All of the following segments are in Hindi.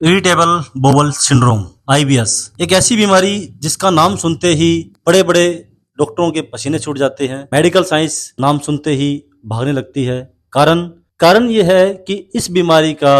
इरिटेबल बोवल सिंड्रोम आईबीएस एक ऐसी बीमारी जिसका नाम सुनते ही बड़े बड़े डॉक्टरों के पसीने छूट जाते हैं। मेडिकल साइंस नाम सुनते ही भागने लगती है। कारण कारण यह है कि इस बीमारी का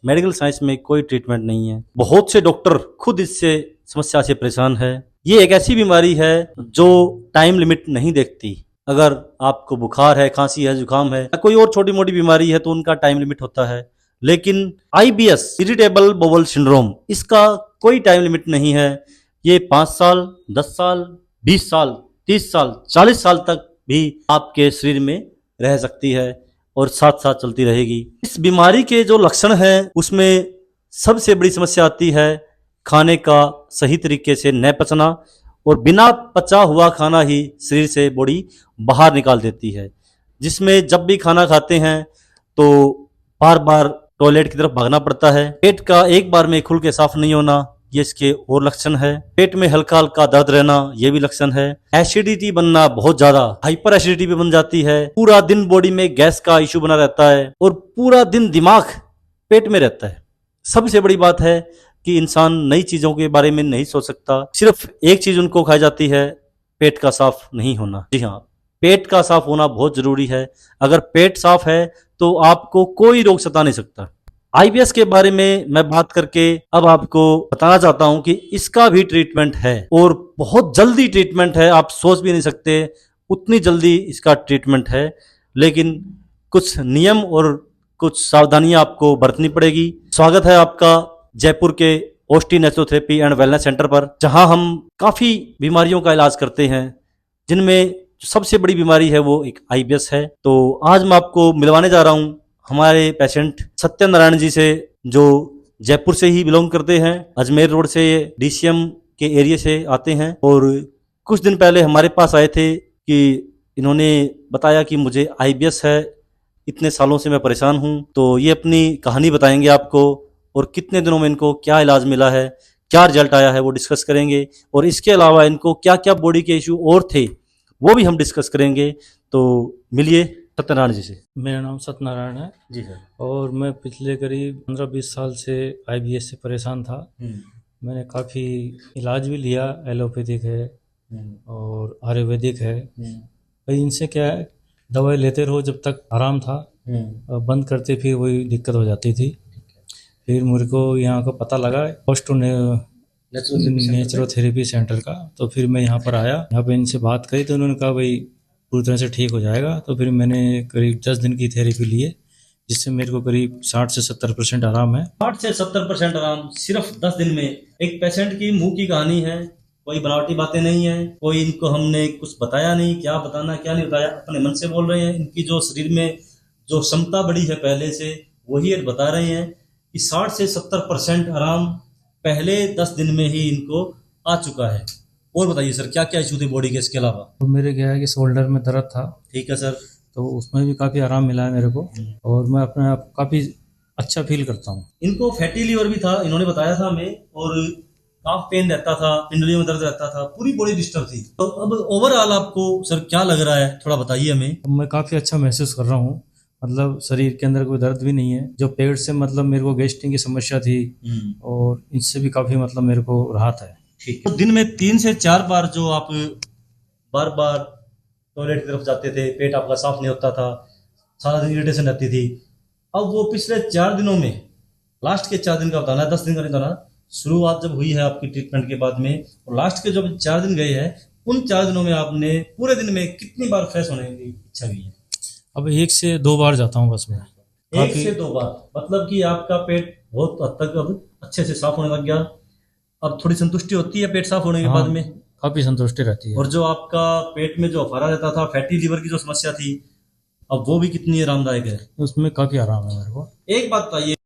मेडिकल साइंस में कोई ट्रीटमेंट नहीं है। बहुत से डॉक्टर खुद इससे समस्या से परेशान है। ये एक ऐसी बीमारी है जो टाइम लिमिट नहीं देखती। अगर आपको बुखार है, खांसी है, जुकाम है, कोई और छोटी मोटी बीमारी है तो उनका टाइम लिमिट होता है, लेकिन आईबीएस इरिटेबल बोवल सिंड्रोम इसका कोई टाइम लिमिट नहीं है। ये 5 साल, 10 साल, 20 साल, 30 साल, 40 साल तक भी आपके शरीर में रह सकती है और साथ साथ चलती रहेगी। इस बीमारी के जो लक्षण हैं उसमें सबसे बड़ी समस्या आती है खाने का सही तरीके से न पचना, और बिना पचा हुआ खाना ही शरीर से बॉडी बाहर निकाल देती है, जिसमें जब भी खाना खाते हैं तो बार बार टॉयलेट की तरफ भागना पड़ता है। पेट का एक बार में खुल के साफ नहीं होना, ये इसके और लक्षण है। पेट में हल्का हल्का दर्द रहना, ये भी लक्षण है। एसिडिटी बनना, बहुत ज्यादा हाइपर एसिडिटी भी बन जाती है। पूरा दिन बॉडी में गैस का इश्यू बना रहता है और पूरा दिन दिमाग पेट में रहता है। सबसे बड़ी बात है कि इंसान नई चीजों के बारे में नहीं सोच सकता। सिर्फ एक चीज उनको खाई जाती है, पेट का साफ नहीं होना। जी हाँ, पेट का साफ होना बहुत जरूरी है। अगर पेट साफ है तो आपको कोई रोग सता नहीं सकता। आईबीएस के बारे में मैं बात करके अब आपको बताना चाहता हूं कि इसका भी ट्रीटमेंट है और बहुत जल्दी ट्रीटमेंट है। आप सोच भी नहीं सकते उतनी जल्दी इसका ट्रीटमेंट है, लेकिन कुछ नियम और कुछ सावधानियां आपको बरतनी पड़ेगी। स्वागत है आपका जयपुर के ओस्टी नेचुरोथेरेपी एंड वेलनेस सेंटर पर, जहां हम काफी बीमारियों का इलाज करते हैं, जिनमें सबसे बड़ी बीमारी है वो एक आईबीएस है। तो आज मैं आपको मिलवाने जा रहा हूं हमारे पेशेंट सत्यनारायण जी से, जो जयपुर से ही बिलोंग करते हैं। अजमेर रोड से डीसीएम के एरिया से आते हैं और कुछ दिन पहले हमारे पास आए थे कि इन्होंने बताया कि मुझे आईबीएस है, इतने सालों से मैं परेशान हूं। तो ये अपनी कहानी बताएंगे आपको और कितने दिनों में इनको क्या इलाज मिला है, क्या रिजल्ट आया है, वो डिस्कस करेंगे। और इसके अलावा इनको क्या क्या बॉडी के इशू और थे वो भी हम डिस्कस करेंगे। तो मिलिए सत्यनारायण जी से। मेरा नाम सत्यनारायण है जी सर। और मैं पिछले करीब 15-20 साल से आईबीएस से परेशान था। मैंने काफ़ी इलाज भी लिया, एलोपैथिक है और आयुर्वेदिक है। भाई इनसे क्या है, दवाई लेते रहो जब तक आराम था, और बंद करते फिर वही दिक्कत हो जाती थी। फिर मेरे को यहाँ का पता लगा पोस्ट नेचुरोथेरेपी सेंटर का, तो फिर मैं यहाँ पर आया। यहाँ पे इनसे बात करी तो उन्होंने कहा भाई पूरी तरह से ठीक हो जाएगा। तो फिर मैंने करीब 10 दिन की थेरेपी ली है, जिससे मेरे को करीब 60 से 70% आराम है। 60 से 70% आराम सिर्फ 10 दिन में। एक पेशेंट की मुंह की कहानी है, कोई बनावटी बातें नहीं है, कोई इनको हमने कुछ बताया नहीं, क्या बताना क्या नहीं बताया, अपने मन से बोल रहे हैं। इनकी जो शरीर में जो क्षमता बढ़ी है पहले से, वही बता रहे हैं कि 60 से 70% आराम पहले 10 दिन में ही इनको आ चुका है। और बताइए सर, क्या क्या इशू थे बॉडी के इसके अलावा? तो मेरे क्या है कि शोल्डर में दर्द था। ठीक है सर। तो उसमें भी काफ़ी आराम मिला है मेरे को और मैं अपने आप काफ़ी अच्छा फील करता हूँ। इनको फैटी लीवर भी था, इन्होंने बताया था हमें, और काफ पेन रहता था, पिंडलियों में दर्द रहता था, पूरी बॉडी डिस्टर्ब थी। तो अब ओवरऑल आपको सर क्या लग रहा है, थोड़ा बताइए हमें। मैं काफ़ी अच्छा महसूस कर रहा हूँ, मतलब शरीर के अंदर कोई दर्द भी नहीं है। जो पेट से मतलब मेरे को गैस्ट्रिक की समस्या थी और इससे भी काफ़ी मतलब मेरे को राहत है। ठीक है। तो दिन में 3 से 4 बार जो आप बार बार टॉयलेट की तरफ जाते थे, पेट आपका साफ नहीं होता था, सारा दिन इरिटेशन रहती थी, अब वो पिछले 4 दिनों में, लास्ट के 4 दिन का बताना है, 10 दिन का नहीं बताना, शुरुआत जब हुई है आपकी ट्रीटमेंट के बाद में, और लास्ट के जो 4 दिन गए हैं, उन 4 दिनों में आपने पूरे दिन में कितनी बार फ्रेश होने की इच्छा हुई है? अब 1 से 2 बार जाता हूँ बस मैं। 1 से 2 बार, मतलब कि आपका पेट बहुत हद तक अब अच्छे से साफ होने लग गया। अब थोड़ी संतुष्टि होती है पेट साफ होने के बाद में? काफ़ी संतुष्टि रहती है। और जो आपका पेट में जो अफारा रहता था, फैटी लीवर की जो समस्या थी, अब वो भी कितनी आरामदायक है? उसमें काफ़ी आराम है मेरे को। एक बात बताइए,